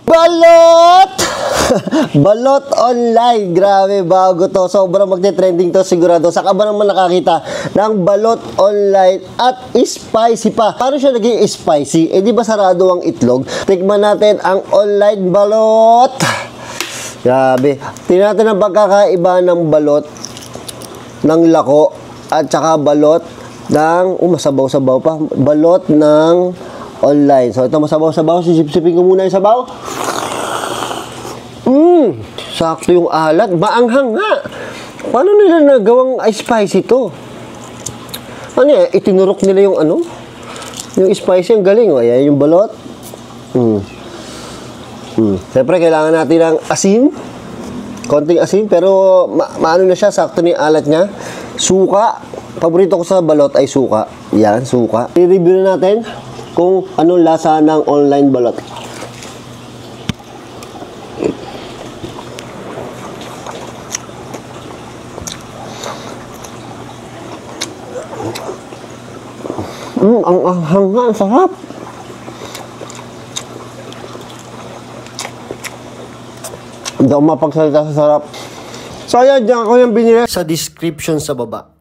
Balot! Balot online. Grabe, bago to. Sobrang magte-trending to sigurado. Saka ba naman nakakita ng balot online at spicy pa? Paano siya naging spicy? Eh di ba sarado ang itlog? Tikman natin ang online balot. Grabe. Tingnan natin ang pagkakaiba ng balot ng lako at saka balot ng masabaw-sabaw pa. Balot ng online. So ito masabaw-sabaw. Sisip-sipin ko muna yung sabaw. Sakto yung alat. Maanghang nga. Paano nila nagawang spicy to? Ano yan? Itinurok nila yung ano? Yung spicy. Ang galing. O, ayan yung balot. Siyempre, kailangan natin ng asin. Konting asin. Pero, maano na siya. Sakto na yung alat niya. Suka. Paborito ko sa balot ay suka. Yan, suka. I-review na natin kung anong lasa ng online balot. Ang anghang nga, ang sarap. Hindi ako mapagsalita sa sarap. So, ayan, dyan ako yung binili sa description sa baba.